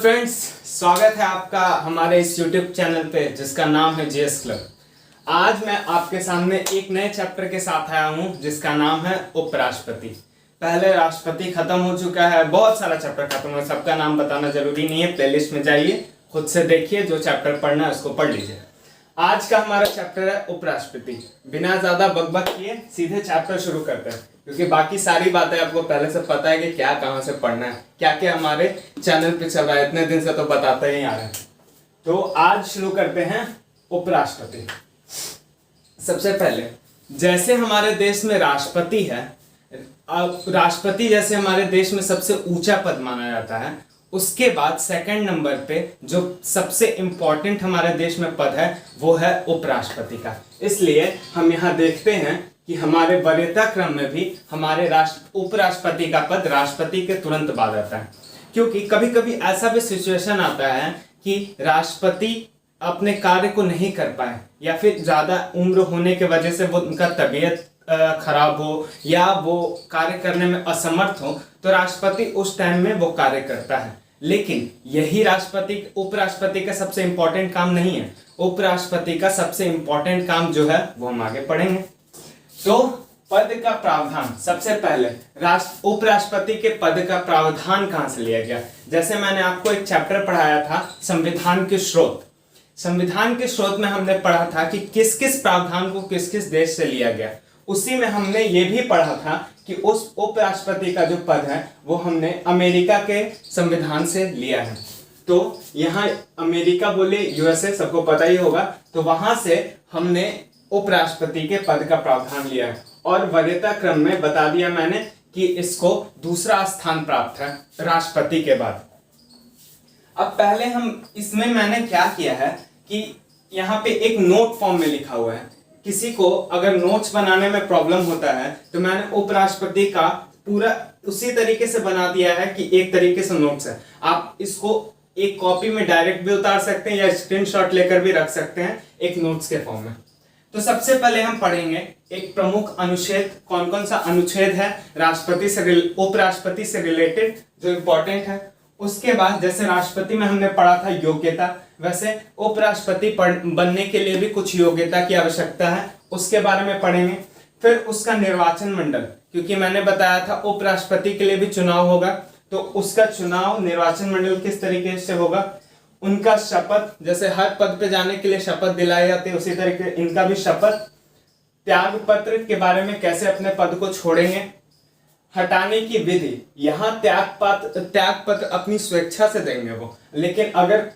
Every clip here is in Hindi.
फ्रेंड्स, स्वागत है आपका हमारे इस YouTube चैनल पे जिसका नाम है जीएस क्लब। आज मैं आपके सामने एक नए चैप्टर के साथ आया हूँ जिसका नाम है उपराष्ट्रपति। पहले राष्ट्रपति खत्म हो चुका है, बहुत सारा चैप्टर खत्म हुआ, सबका नाम बताना जरूरी नहीं है। प्लेलिस्ट में जाइए, खुद से देखिए, जो चैप्टर पढ़ना है उसको पढ़ लीजिए। आज का हमारा चैप्टर है उपराष्ट्रपति। बिना ज्यादा बकबक किए सीधे चैप्टर शुरू करते हैं, क्योंकि बाकी सारी बातें आपको पहले से पता है कि क्या कहाँ से पढ़ना है, क्या क्या हमारे चैनल पे चल रहा है, इतने दिन से तो बताते ही आ रहे हैं। तो आज शुरू करते हैं उपराष्ट्रपति। सबसे पहले जैसे हमारे देश में राष्ट्रपति है, राष्ट्रपति जैसे हमारे देश में सबसे ऊंचा पद माना जाता है, उसके बाद सेकंड नंबर पे जो सबसे इंपॉर्टेंट हमारे देश में पद है वो है उपराष्ट्रपति का। इसलिए हम यहाँ देखते हैं कि हमारे वरीयता क्रम में भी हमारे उपराष्ट्रपति का पद राष्ट्रपति के तुरंत बाद आता है। क्योंकि कभी कभी ऐसा भी सिचुएशन आता है कि राष्ट्रपति अपने कार्य को नहीं कर पाए, या फिर ज्यादा उम्र होने की वजह से वो उनका तबीयत खराब हो या वो कार्य करने में असमर्थ हो, तो राष्ट्रपति उस टाइम में वो कार्य करता है। लेकिन यही उपराष्ट्रपति का सबसे इंपॉर्टेंट काम नहीं है। उपराष्ट्रपति का सबसे इंपॉर्टेंट काम जो है वो हम आगे पढ़ेंगे। तो पद का प्रावधान, सबसे पहले उपराष्ट्रपति के पद का प्रावधान कहां से लिया गया। जैसे मैंने आपको एक चैप्टर पढ़ाया था संविधान के स्रोत। संविधान के स्रोत में हमने पढ़ा था कि किस किस प्रावधान को किस किस देश से लिया गया। उसी में हमने ये भी पढ़ा था कि उस उपराष्ट्रपति का जो पद है वो हमने अमेरिका के संविधान से लिया है। तो यहाँ अमेरिका बोले यूएसए, सबको पता ही होगा, तो वहां से हमने उपराष्ट्रपति के पद का प्रावधान लिया है। और वरीयता क्रम में बता दिया मैंने कि इसको दूसरा स्थान प्राप्त है राष्ट्रपति के बाद। अब पहले हम इसमें मैंने क्या किया है कि यहाँ पे एक नोट फॉर्म में लिखा हुआ है। किसी को अगर नोट्स बनाने में प्रॉब्लम होता है तो मैंने उपराष्ट्रपति का पूरा उसी तरीके से बना दिया है कि एक तरीके से नोट्स है। आप इसको एक कॉपी में डायरेक्ट भी उतार सकते हैं या स्क्रीनशॉट लेकर भी रख सकते हैं एक नोट्स के फॉर्म में। तो सबसे पहले हम पढ़ेंगे एक प्रमुख अनुच्छेद। कौन कौन सा अनुच्छेद है उपराष्ट्रपति से रिलेटेड जो इंपॉर्टेंट है। उसके बाद जैसे राष्ट्रपति में हमने पढ़ा था योग्यता, वैसे उपराष्ट्रपति बनने के लिए भी कुछ योग्यता की आवश्यकता है, उसके बारे में पढ़ेंगे। फिर उसका निर्वाचन मंडल, क्योंकि मैंने बताया था उपराष्ट्रपति के लिए भी चुनाव होगा, तो उसका चुनाव निर्वाचन मंडल किस तरीके से होगा। उनका शपथ, जैसे हर पद पे जाने के लिए शपथ दिलाई जाती है, उसी तरीके इनका भी शपथ। त्याग पत्र के बारे में, कैसे अपने पद को छोड़ेंगे। हटाने की विधि, यहाँ त्याग पत्र अपनी स्वेच्छा से देंगे वो, लेकिन अगर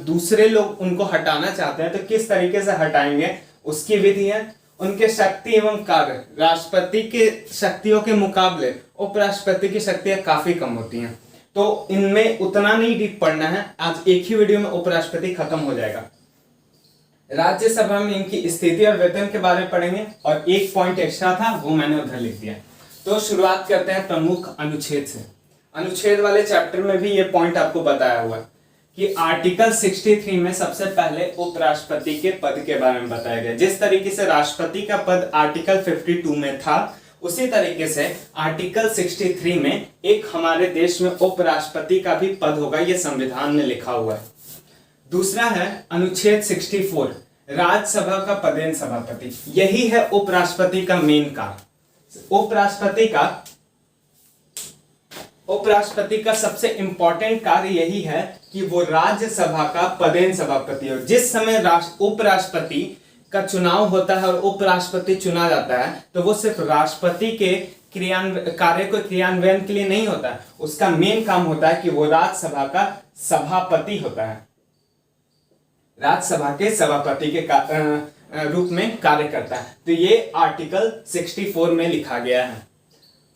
दूसरे लोग उनको हटाना चाहते हैं तो किस तरीके से हटाएंगे उसकी विधि है। उनके शक्ति एवं कार्य, राष्ट्रपति के शक्तियों के मुकाबले उपराष्ट्रपति की शक्तियां काफी कम होती हैं, तो इनमें उतना नहीं डीप पढ़ना है। आज एक ही वीडियो में उपराष्ट्रपति खत्म हो जाएगा। राज्यसभा में इनकी स्थिति और वेतन के बारे में पढ़ेंगे, और एक पॉइंट एक्स्ट्रा था वो मैंने उधर लिख दिया। तो शुरुआत करते हैं प्रमुख अनुच्छेद से। अनुच्छेद वाले चैप्टर में भी ये पॉइंट आपको बताया हुआ है कि आर्टिकल 63 में सबसे पहले उपराष्ट्रपति के पद के बारे में बताया गया। जिस तरीके से राष्ट्रपति का पद आर्टिकल 52 में था, उसी तरीके से आर्टिकल 63 में एक हमारे देश में उपराष्ट्रपति का भी पद होगा, ये संविधान में लिखा हुआ है। दूसरा है अनुच्छेद 64, राज्यसभा का पदेन सभापति। यही है उपराष्ट्रपति का मेन कार्य। उपराष्ट्रपति का सबसे इंपॉर्टेंट कार्य यही है कि वो राज्यसभा का पदेन सभापति हो। जिस समय उपराष्ट्रपति का चुनाव होता है और उपराष्ट्रपति चुना जाता है, तो वो सिर्फ राष्ट्रपति के कार्य को क्रियान्वयन के लिए नहीं होता है। उसका मेन काम होता है कि वो राज्यसभा का सभापति होता है, राज्यसभा के सभापति के रूप में कार्य करता है। तो ये आर्टिकल 64 में लिखा गया है।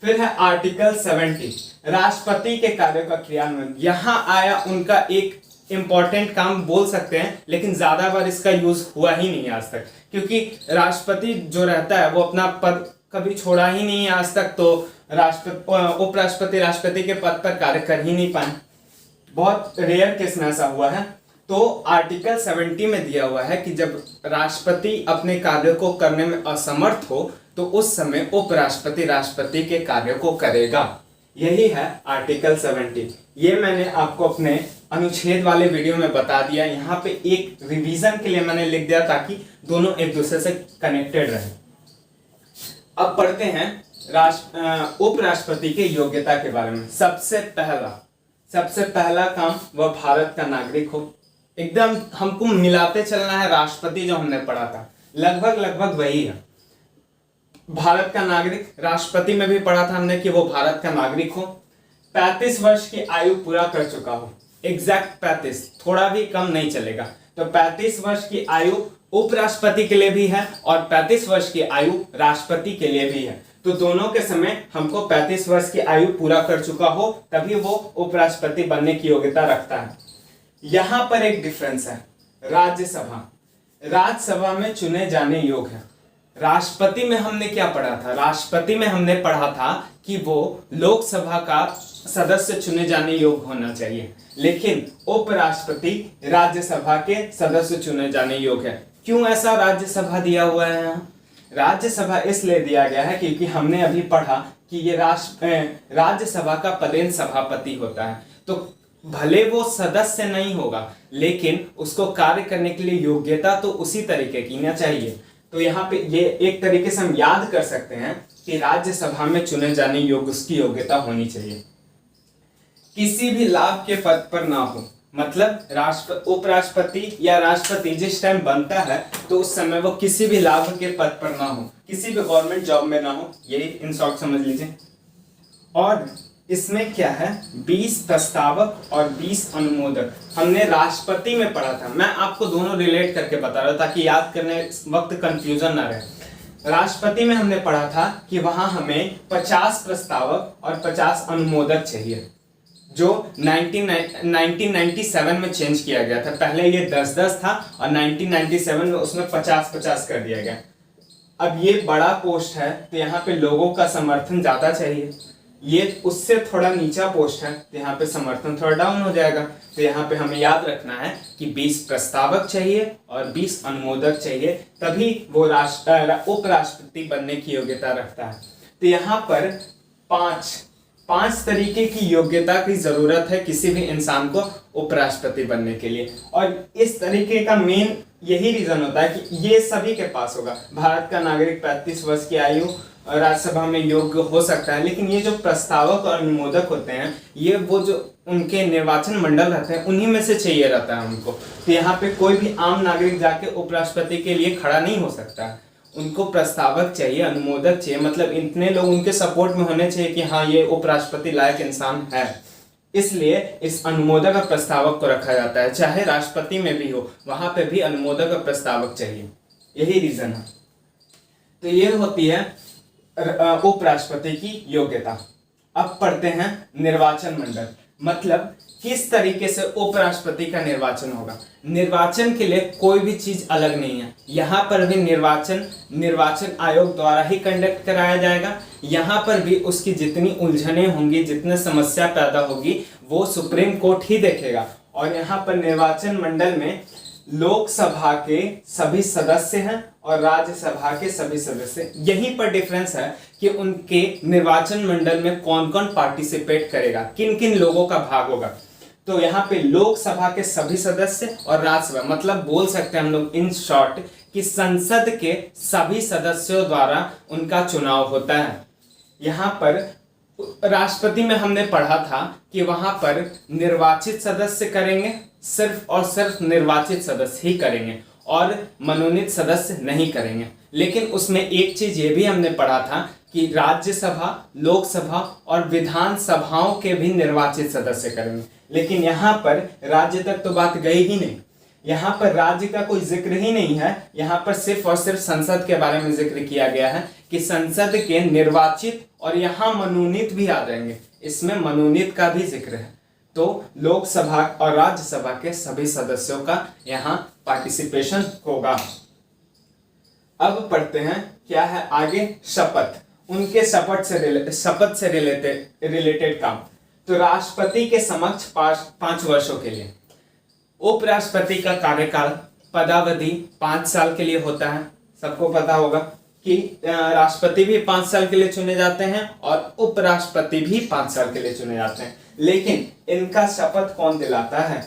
फिर है आर्टिकल 70, राष्ट्रपति के कार्यों का क्रियान्वयन। यहाँ आया उनका एक इंपॉर्टेंट काम बोल सकते हैं, लेकिन ज्यादा बार इसका यूज हुआ ही नहीं आज तक, क्योंकि राष्ट्रपति जो रहता है वो अपना पद कभी छोड़ा ही नहीं है आज तक। तो उपराष्ट्रपति राष्ट्रपति के पद पर कार्य कर ही नहीं पाए, बहुत रेयर केस में ऐसा हुआ है। तो आर्टिकल 70 में दिया हुआ है कि जब राष्ट्रपति अपने कार्य को करने में असमर्थ हो तो उस समय उपराष्ट्रपति राष्ट्रपति के कार्य को करेगा। यही है आर्टिकल 70। ये मैंने आपको अपने अनुच्छेद वाले वीडियो में बता दिया। यहाँ पे एक रिवीजन के लिए मैंने लिख दिया ताकि दोनों एक दूसरे से कनेक्टेड रहे। अब पढ़ते हैं उपराष्ट्रपति के योग्यता के बारे में। सबसे पहला काम वह भारत का नागरिक हो। एकदम हमको मिलाते चलना है राष्ट्रपति जो हमने पढ़ा था, लगभग वही है। भारत का नागरिक, राष्ट्रपति में भी पढ़ा था हमने कि वो भारत का नागरिक हो, 35 वर्ष की आयु पूरा कर चुका हो, एग्जैक्ट 35, थोड़ा भी कम नहीं चलेगा। तो 35 वर्ष की आयु उपराष्ट्रपति के लिए भी है और 35 वर्ष की आयु राष्ट्रपति के लिए भी है। तो दोनों के समय हमको 35 वर्ष की आयु पूरा कर चुका हो तभी वो उपराष्ट्रपति बनने की योग्यता रखता है। यहां पर एक डिफरेंस है, राज्यसभा में चुने जाने योग्य है। राष्ट्रपति में हमने क्या पढ़ा था? राष्ट्रपति में हमने पढ़ा था कि वो लोकसभा का सदस्य चुने जाने योग्य होना चाहिए, लेकिन उपराष्ट्रपति राज्यसभा के सदस्य चुने जाने योग्य है। क्यों ऐसा राज्यसभा दिया हुआ है यहाँ? राज्यसभा इसलिए दिया गया है क्योंकि हमने अभी पढ़ा कि ये राज्यसभा का पदेन सभापति होता है। तो भले वो सदस्य नहीं होगा लेकिन उसको कार्य करने के लिए योग्यता तो उसी तरीके की ना चाहिए। तो यहाँ पे ये एक तरीके से हम याद कर सकते हैं कि राज्यसभा में चुने जाने योग्य उसकी योग्यता होनी चाहिए। किसी भी लाभ के पद पर ना हो, मतलब उपराष्ट्रपति या राष्ट्रपति जिस टाइम बनता है तो उस समय वो किसी भी लाभ के पद पर ना हो, किसी भी गवर्नमेंट जॉब में ना हो, यही इन शॉर्ट समझ लीजिए। और इसमें क्या है, 20 प्रस्तावक और 20 अनुमोदक। हमने राष्ट्रपति में पढ़ा था, मैं आपको दोनों रिलेट करके बता रहा हूं ताकि याद करने वक्त कंफ्यूजन ना रहे। राष्ट्रपति में हमने पढ़ा था कि वहां हमें 50 प्रस्तावक और 50 अनुमोदक चाहिए, जो 1997 में चेंज किया गया था। पहले ये 10-10 था और 1997 में उसमें 50-50 कर दिया गया। अब ये बड़ा पोस्ट है तो यहाँ पे लोगों का समर्थन ज्यादा चाहिए, ये उससे थोड़ा नीचा पोस्ट है तो यहाँ पे समर्थन थोड़ा डाउन हो जाएगा। तो यहाँ पे हमें याद रखना है कि 20 प्रस्तावक चाहिए और 20 अनुमोदक चाहिए, तभी वो उपराष्ट्रपति बनने की योग्यता रखता है। तो यहाँ पर पांच तरीके की योग्यता की जरूरत है किसी भी इंसान को उपराष्ट्रपति बनने के लिए। और इस तरीके का मेन यही रीजन होता है कि ये सभी के पास होगा। भारत का नागरिक 35 वर्ष की आयु राज्यसभा में योग्य हो सकता है, लेकिन ये जो प्रस्तावक और अनुमोदक होते हैं ये वो जो उनके निर्वाचन मंडल रहते हैं उन्हीं में से चाहिए रहता है उनको। तो यहाँ पे कोई भी आम नागरिक जाके उपराष्ट्रपति के लिए खड़ा नहीं हो सकता है, उनको प्रस्तावक चाहिए, अनुमोदक चाहिए, मतलब इतने लोग उनके सपोर्ट में होने चाहिए कि हाँ ये उपराष्ट्रपति लायक इंसान है। इसलिए इस अनुमोदक और प्रस्तावक को रखा जाता है, चाहे राष्ट्रपति में भी हो वहां पे भी अनुमोदक और प्रस्तावक चाहिए, यही रीजन है। तो ये होती है उपराष्ट्रपति की योग्यता। अब पढ़ते हैं निर्वाचन मंडल, मतलब किस तरीके से उपराष्ट्रपति का निर्वाचन होगा। निर्वाचन के लिए कोई भी चीज अलग नहीं है, यहाँ पर भी निर्वाचन आयोग द्वारा ही कंडक्ट कराया जाएगा। यहाँ पर भी उसकी जितनी उलझने होंगी, जितने समस्या पैदा होगी वो सुप्रीम कोर्ट ही देखेगा। और यहाँ पर निर्वाचन मंडल में लोकसभा के सभी सदस्य हैं और राज्यसभा के सभी सदस्य। यहीं पर डिफरेंस है कि उनके निर्वाचन मंडल में कौन कौन पार्टिसिपेट करेगा, किन किन लोगों का भाग होगा। तो यहाँ पे लोकसभा के सभी सदस्य और राज्यसभा, मतलब बोल सकते हैं हम लोग इन शॉर्ट कि संसद के सभी सदस्यों द्वारा उनका चुनाव होता है। यहाँ पर राष्ट्रपति में हमने पढ़ा था कि वहां पर निर्वाचित सदस्य करेंगे, सिर्फ और सिर्फ निर्वाचित सदस्य ही करेंगे और मनोनीत सदस्य नहीं करेंगे। लेकिन उसमें एक चीज ये भी हमने पढ़ा था कि राज्यसभा, लोकसभा और विधानसभाओं के भी निर्वाचित सदस्य करेंगे। लेकिन यहाँ पर राज्य तक तो बात गई ही नहीं, यहाँ पर राज्य का कोई जिक्र ही नहीं है। यहाँ पर सिर्फ और सिर्फ संसद के बारे में जिक्र किया गया है कि संसद के निर्वाचित और यहाँ मनोनीत भी आ जाएंगे, इसमें मनोनीत का भी जिक्र है। तो लोकसभा और राज्यसभा के सभी सदस्यों का यहाँ पार्टिसिपेशन होगा। अब पढ़ते हैं क्या है आगे, शपथ। उनके शपथ से रिलेटेड काम। तो राष्ट्रपति के समक्ष 5 वर्षों के लिए, उपराष्ट्रपति का कार्यकाल पदावधि 5 साल के लिए होता है। सबको पता होगा कि राष्ट्रपति भी 5 साल के लिए चुने जाते हैं और उपराष्ट्रपति भी 5 साल के लिए चुने जाते हैं। लेकिन इनका शपथ कौन दिलाता है?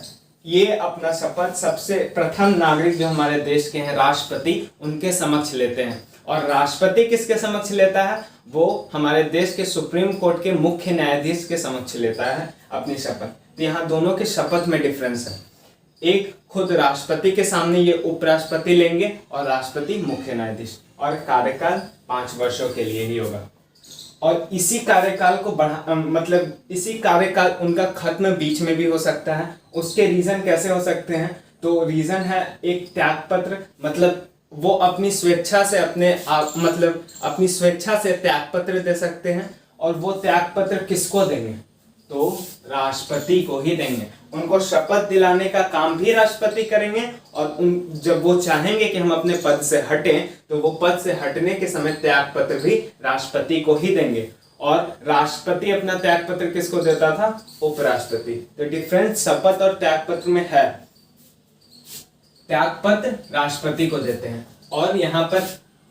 ये अपना शपथ सबसे प्रथम नागरिक जो हमारे देश के हैं राष्ट्रपति, उनके समक्ष लेते हैं। और राष्ट्रपति किसके समक्ष लेता है? वो हमारे देश के सुप्रीम कोर्ट के मुख्य न्यायाधीश के समक्ष लेता है अपनी शपथ। तो यहाँ दोनों के शपथ में डिफरेंस है। एक खुद राष्ट्रपति के सामने ये उपराष्ट्रपति लेंगे और राष्ट्रपति मुख्य न्यायाधीश, और कार्यकाल 5 वर्षों के लिए ही होगा। और इसी कार्यकाल को इसी कार्यकाल उनका खत्म बीच में भी हो सकता है। उसके रीजन कैसे हो सकते हैं? तो रीजन है एक त्यागपत्र, मतलब वो अपनी स्वेच्छा से अपनी स्वेच्छा से त्यागपत्र दे सकते हैं। और वो त्यागपत्र किसको देंगे? तो राष्ट्रपति को ही देंगे। उनको शपथ दिलाने का काम भी राष्ट्रपति करेंगे, और जब वो चाहेंगे कि हम अपने पद से हटें, तो वो पद से हटने के समय त्यागपत्र भी राष्ट्रपति को ही देंगे। और राष्ट्रपति अपना त्यागपत्र किसको देता था? उपराष्ट्रपति। तो डिफरेंस शपथ और त्यागपत्र में है। त्यागपत्र राष्ट्रपति को देते हैं, और यहाँ पर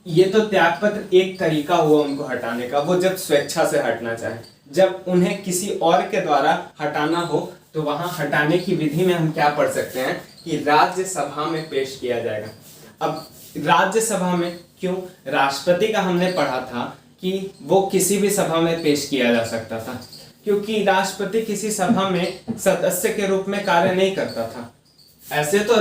ये तो त्यागपत्र एक तरीका हुआ उनको हटाने का, वो जब स्वेच्छा से हटना चाहे। जब उन्हें किसी और के द्वारा हटाना हो, तो वहां हटाने की विधि में हम क्या पढ़ सकते हैं कि राज्यसभा में पेश किया जाएगा। अब राज्यसभा में क्यों? राष्ट्रपति का हमने पढ़ा था कि वो किसी भी सभा में पेश किया जा सकता था, क्योंकि राष्ट्रपति किसी सभा में सदस्य के रूप में कार्य नहीं करता था। ऐसे तो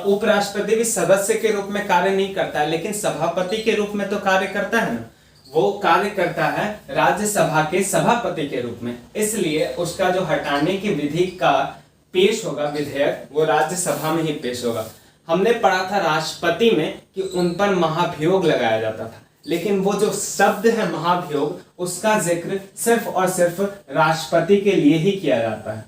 उपराष्ट्रपति भी सदस्य के रूप में कार्य नहीं करता है, लेकिन सभापति के रूप में तो कार्य करता है ना। वो कार्य करता है राज्यसभा के सभापति के रूप में, इसलिए उसका जो हटाने की विधि का पेश होगा विधेयक, वो राज्यसभा में ही पेश होगा। हमने पढ़ा था राष्ट्रपति में कि उन पर महाभियोग लगाया जाता था, लेकिन वो जो शब्द है महाभियोग, उसका जिक्र सिर्फ और सिर्फ राष्ट्रपति के लिए ही किया जाता है।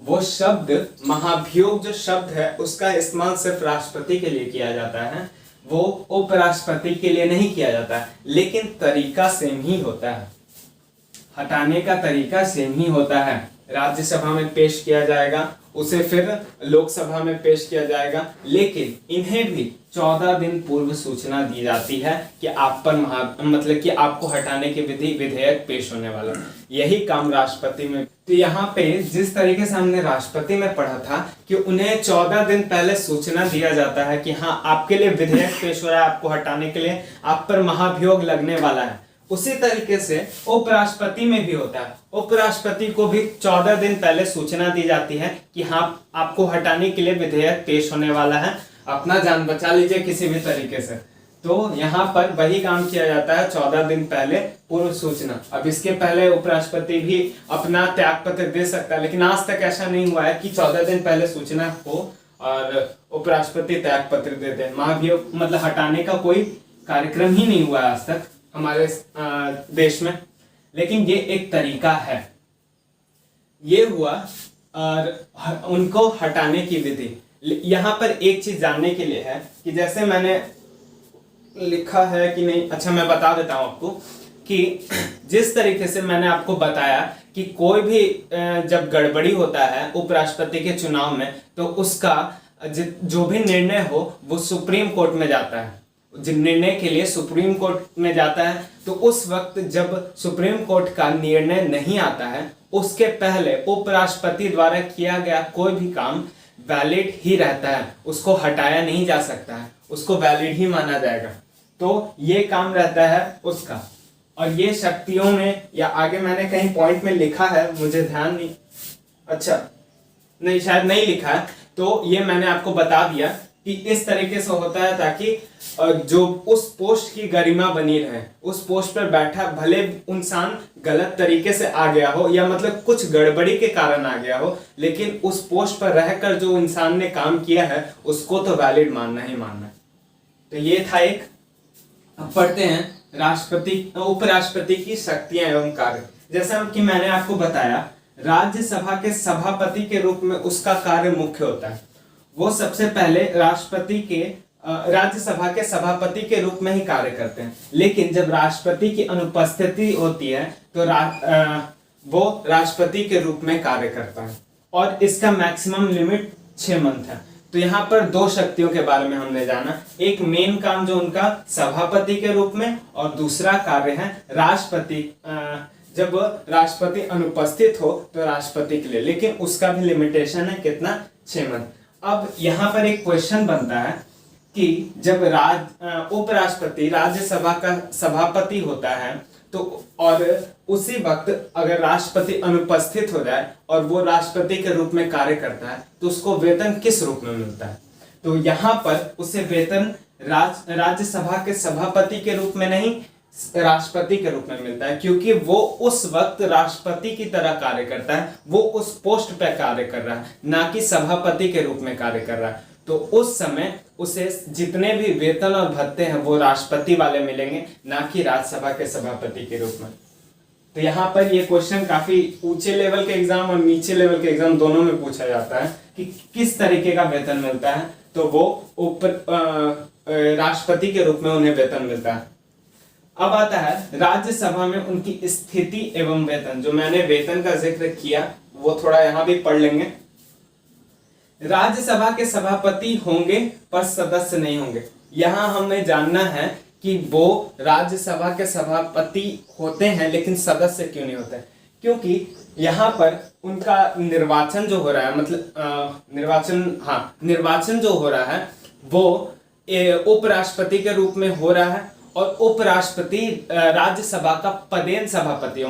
वो शब्द महाभियोग जो शब्द है, उसका इस्तेमाल सिर्फ राष्ट्रपति के लिए किया जाता है, वो उपराष्ट्रपति के लिए नहीं किया जाता है। लेकिन तरीका सेम ही होता है, हटाने का तरीका सेम ही होता है। राज्यसभा में पेश किया जाएगा, उसे फिर लोकसभा में पेश किया जाएगा, लेकिन इन्हें भी 14 दिन पूर्व सूचना दी जाती है कि आप पर कि आपको हटाने की विधेयक पेश होने वाला। यही काम राष्ट्रपति में। तो यहाँ पे जिस तरीके से हमने राष्ट्रपति में पढ़ा था कि उन्हें 14 दिन पहले सूचना दिया जाता है कि हाँ आपके लिए विधेयक पेश हो रहा है, आपको हटाने के लिए आप पर महाभियोग लगने वाला है, उसी तरीके से उपराष्ट्रपति में भी होता है। उपराष्ट्रपति को भी 14 दिन पहले सूचना दी जाती है कि हाँ आपको हटाने के लिए विधेयक पेश होने वाला है, अपना जान बचा लीजिए किसी भी तरीके से। तो यहाँ पर वही काम किया जाता है, 14 दिन पहले पूर्व सूचना। अब इसके पहले उपराष्ट्रपति भी अपना त्यागपत्र दे सकता है, लेकिन आज तक ऐसा नहीं हुआ है कि 14 दिन पहले सूचना हो और उपराष्ट्रपति त्यागपत्र दे दे। महाभियोग हटाने का कोई कार्यक्रम ही नहीं हुआ है आज तक हमारे देश में, लेकिन ये एक तरीका है। ये हुआ और उनको हटाने की विधि। यहाँ पर एक चीज जानने के लिए है कि जैसे मैंने लिखा है कि नहीं, अच्छा मैं बता देता हूँ आपको कि जिस तरीके से मैंने आपको बताया कि कोई भी जब गड़बड़ी होता है उपराष्ट्रपति के चुनाव में, तो उसका जो भी निर्णय हो वो सुप्रीम कोर्ट में जाता है। निर्णय के लिए सुप्रीम कोर्ट में जाता है, तो उस वक्त जब सुप्रीम कोर्ट का निर्णय नहीं आता है, उसके पहले उपराष्ट्रपति द्वारा किया गया कोई भी काम वैलिड ही रहता है, उसको हटाया नहीं जा सकता है, उसको वैलिड ही माना जाएगा। तो ये काम रहता है उसका। और ये शक्तियों में, या आगे मैंने कहीं पॉइंट में लिखा है, मुझे ध्यान नहीं, अच्छा नहीं शायद नहीं लिखा है, तो ये मैंने आपको बता दिया कि इस तरीके से होता है ताकि जो उस पोस्ट की गरिमा बनी रहे। उस पोस्ट पर बैठा भले इंसान गलत तरीके से आ गया हो, या कुछ गड़बड़ी के कारण आ गया हो, लेकिन उस पोस्ट पर रहकर जो इंसान ने काम किया है उसको तो वैलिड मानना ही मानना है। तो ये था एक। अब पढ़ते हैं राष्ट्रपति उपराष्ट्रपति की शक्तियां एवं कार्य। जैसा कि मैंने आपको बताया, राज्यसभा के सभापति के रूप में उसका कार्य मुख्य होता है। वो सबसे पहले राज्यसभा के सभापति के रूप में ही कार्य करते हैं, लेकिन जब राष्ट्रपति की अनुपस्थिति होती है तो वो राष्ट्रपति के रूप में कार्य करता है, और इसका मैक्सिमम लिमिट 6 मंथ है। तो यहाँ पर 2 शक्तियों के बारे में हमने जाना, एक मेन काम जो उनका सभापति के रूप में, और दूसरा कार्य है राष्ट्रपति जब राष्ट्रपति अनुपस्थित हो तो राष्ट्रपति के लिए, लेकिन उसका भी लिमिटेशन है कितना, 6 मंथ। अब यहाँ पर एक क्वेश्चन बनता है कि जब उपराष्ट्रपति राज्यसभा का सभापति होता है तो और उसी वक्त अगर राष्ट्रपति अनुपस्थित हो जाए और वो राष्ट्रपति के रूप में कार्य करता है तो उसको वेतन किस रूप में मिलता है? तो यहाँ पर उसे वेतन राज्यसभा के सभापति के रूप में नहीं, राष्ट्रपति के रूप में मिलता है, क्योंकि वो उस वक्त राष्ट्रपति की तरह कार्य करता है, वो उस पोस्ट पे कार्य कर रहा है, ना कि सभापति के रूप में कार्य कर रहा है। तो उस समय उसे जितने भी वेतन और भत्ते हैं वो राष्ट्रपति वाले मिलेंगे, ना कि राज्यसभा के सभापति के रूप में। तो यहाँ पर ये क्वेश्चन काफी ऊंचे लेवल के एग्जाम और नीचे लेवल के एग्जाम दोनों में पूछा जाता है कि किस तरीके का वेतन मिलता है, तो वो राष्ट्रपति के रूप में उन्हें वेतन मिलता है। अब आता है राज्यसभा में उनकी स्थिति एवं वेतन। जो मैंने वेतन का जिक्र किया वो थोड़ा यहाँ भी पढ़ लेंगे। राज्यसभा के सभापति होंगे पर सदस्य नहीं होंगे। यहाँ हमें जानना है कि वो राज्यसभा के सभापति होते हैं लेकिन सदस्य क्यों नहीं होते, क्योंकि यहाँ पर उनका निर्वाचन जो हो रहा है, मतलब निर्वाचन जो हो रहा है वो उपराष्ट्रपति के रूप में हो रहा है और उपराष्ट्रपति राज्यसभा का पदेन सभापति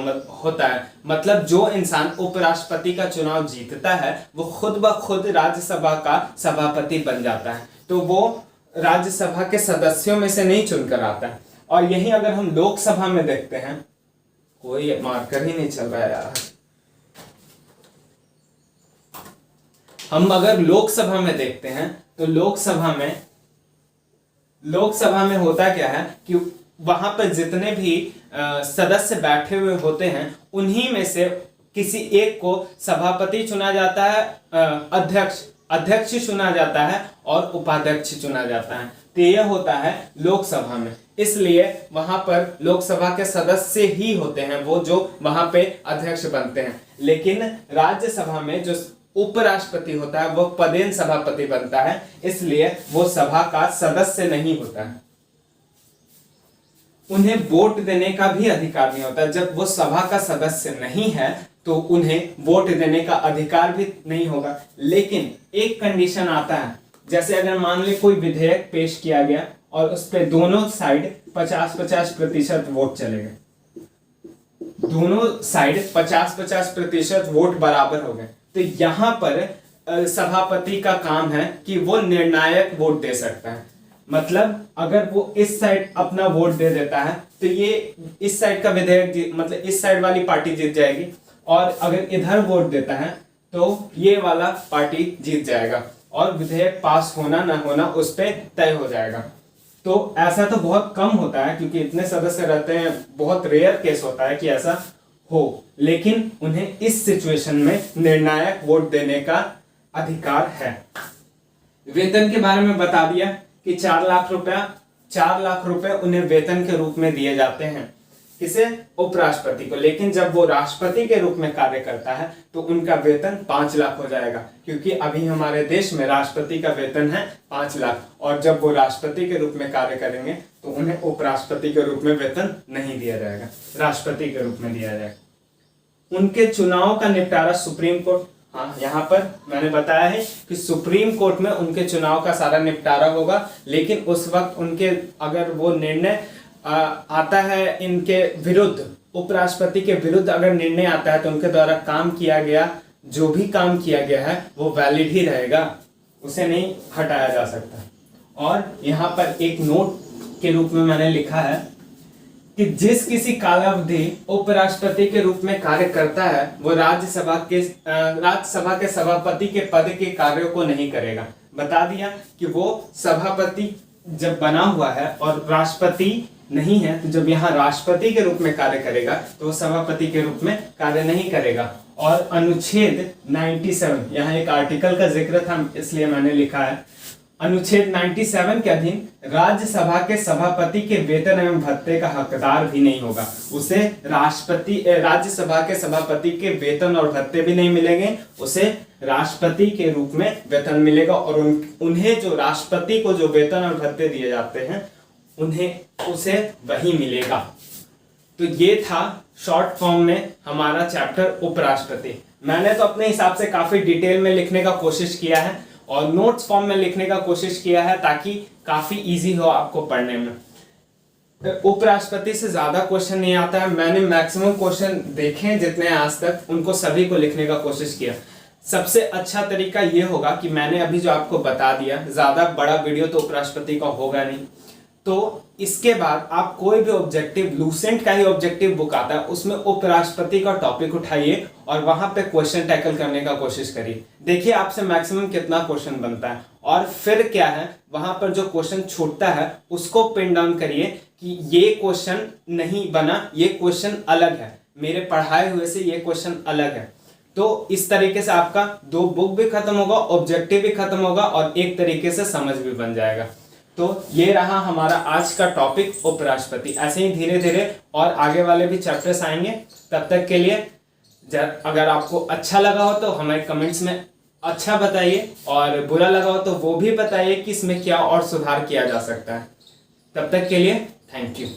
होता है। मतलब जो इंसान उपराष्ट्रपति का चुनाव जीतता है वो खुद ब खुद राज्यसभा का सभापति बन जाता है, तो वो राज्यसभा के सदस्यों में से नहीं चुनकर आता है। और यही अगर हम लोकसभा में देखते हैं, कोई मार्कर ही नहीं चल रहा है यार, हम अगर लोकसभा में देखते हैं तो लोकसभा में होता क्या है कि वहां पर जितने भी सदस्य बैठे हुए होते हैं उन्हीं में से किसी एक को सभापति चुना जाता है, अध्यक्ष चुना जाता है और उपाध्यक्ष चुना जाता है। तो यह होता है लोकसभा में, इसलिए वहां पर लोकसभा के सदस्य ही होते हैं वो जो वहां पे अध्यक्ष बनते हैं। लेकिन राज्यसभा में जो उपराष्ट्रपति होता है वो पदेन सभापति बनता है, इसलिए वो सभा का सदस्य नहीं होता है। उन्हें वोट देने का भी अधिकार नहीं होता। जब वो सभा का सदस्य नहीं है तो उन्हें वोट देने का अधिकार भी नहीं होगा। लेकिन एक कंडीशन आता है, जैसे अगर मान ले कोई विधेयक पेश किया गया और उस पे दोनों साइड 50-50% वोट चले गए, दोनों साइड 50-50% वोट बराबर हो गए, तो यहाँ पर सभापति का काम है कि वो निर्णायक वोट दे सकता है। मतलब अगर वो इस साइड अपना वोट दे देता है तो ये इस साइड का विधेयक मतलब इस साइड वाली पार्टी जीत जाएगी, और अगर इधर वोट देता है तो ये वाला पार्टी जीत जाएगा और विधेयक पास होना ना होना उस पर तय हो जाएगा। तो ऐसा तो बहुत कम होता है क्योंकि इतने सदस्य रहते हैं, बहुत रेयर केस होता है कि ऐसा हो, लेकिन उन्हें इस सिचुएशन में निर्णायक वोट देने का अधिकार है। वेतन के बारे में बता दिया कि 4 लाख रुपए उन्हें वेतन के रूप में दिए जाते हैं, किसे, उपराष्ट्रपति को। लेकिन जब वो राष्ट्रपति के रूप में कार्य करता है तो उनका वेतन 5 लाख हो जाएगा, क्योंकि अभी हमारे देश में राष्ट्रपति का वेतन है 5 लाख, और जब वो राष्ट्रपति के रूप में कार्य करेंगे तो उन्हें उपराष्ट्रपति के रूप में वेतन नहीं दिया जाएगा, राष्ट्रपति के रूप में दिया जाएगा। उनके चुनाव का निपटारा सुप्रीम कोर्ट, हाँ यहाँ पर मैंने बताया है कि सुप्रीम कोर्ट में उनके चुनाव का सारा निपटारा होगा, लेकिन उस वक्त उनके अगर वो निर्णय आता है इनके विरुद्ध, उपराष्ट्रपति के विरुद्ध अगर निर्णय आता है तो उनके द्वारा काम किया गया जो भी काम किया गया है वो वैलिड ही रहेगा, उसे नहीं हटाया जा सकता। और यहाँ पर एक नोट के रूप में मैंने लिखा है कि जिस किसी कालावधि उपराष्ट्रपति के रूप में कार्य करता है वो राज्यसभा के सभापति के पद के कार्यों को नहीं करेगा। बता दिया कि वो सभापति जब बना हुआ है और राष्ट्रपति नहीं है, तो जब यहाँ राष्ट्रपति के रूप में कार्य करेगा तो वो सभापति के रूप में कार्य नहीं करेगा। और अनुच्छेद 97, यहाँ एक आर्टिकल का जिक्र था इसलिए मैंने लिखा है, अनुच्छेद 97 के अधीन राज्यसभा के सभापति के वेतन एवं भत्ते का हकदार भी नहीं होगा। उसे राज्यसभा के सभापति के वेतन और भत्ते भी नहीं मिलेंगे, उसे राष्ट्रपति के रूप में वेतन मिलेगा। और उन्हें जो राष्ट्रपति को जो वेतन और भत्ते दिए जाते हैं उन्हें उसे वही मिलेगा। तो ये था शॉर्ट फॉर्म में हमारा चैप्टर उपराष्ट्रपति। मैंने तो अपने हिसाब से काफी डिटेल में लिखने का कोशिश किया है और नोट्स फॉर्म में लिखने का कोशिश किया है ताकि काफी इजी हो आपको पढ़ने में। उपराष्ट्रपति से ज्यादा क्वेश्चन नहीं आता है, मैंने मैक्सिमम क्वेश्चन देखे हैं जितने आज तक, उनको सभी को लिखने का कोशिश किया। सबसे अच्छा तरीका ये होगा कि मैंने अभी जो आपको बता दिया, ज्यादा बड़ा वीडियो तो उपराष्ट्रपति का होगा नहीं, तो इसके बाद आप कोई भी ऑब्जेक्टिव, लूसेंट का ही ऑब्जेक्टिव बुक आता है, उसमें उपराष्ट्रपति का टॉपिक उठाइए और वहां पे क्वेश्चन टैकल करने का कोशिश करिए। देखिए आपसे मैक्सिमम कितना क्वेश्चन बनता है, और फिर क्या है, वहां पर जो क्वेश्चन छूटता है उसको पिन डाउन करिए कि ये क्वेश्चन नहीं बना, ये क्वेश्चन अलग है, मेरे पढ़ाए हुए से ये क्वेश्चन अलग है। तो इस तरीके से आपका 2 बुक भी खत्म होगा, ऑब्जेक्टिव भी खत्म होगा और एक तरीके से समझ भी बन जाएगा। तो ये रहा हमारा आज का टॉपिक उपराष्ट्रपति। ऐसे ही धीरे धीरे और आगे वाले भी चैप्टर्स आएंगे। तब तक के लिए अगर आपको अच्छा लगा हो तो हमें कमेंट्स में अच्छा बताइए, और बुरा लगा हो तो वो भी बताइए कि इसमें क्या और सुधार किया जा सकता है। तब तक के लिए थैंक यू।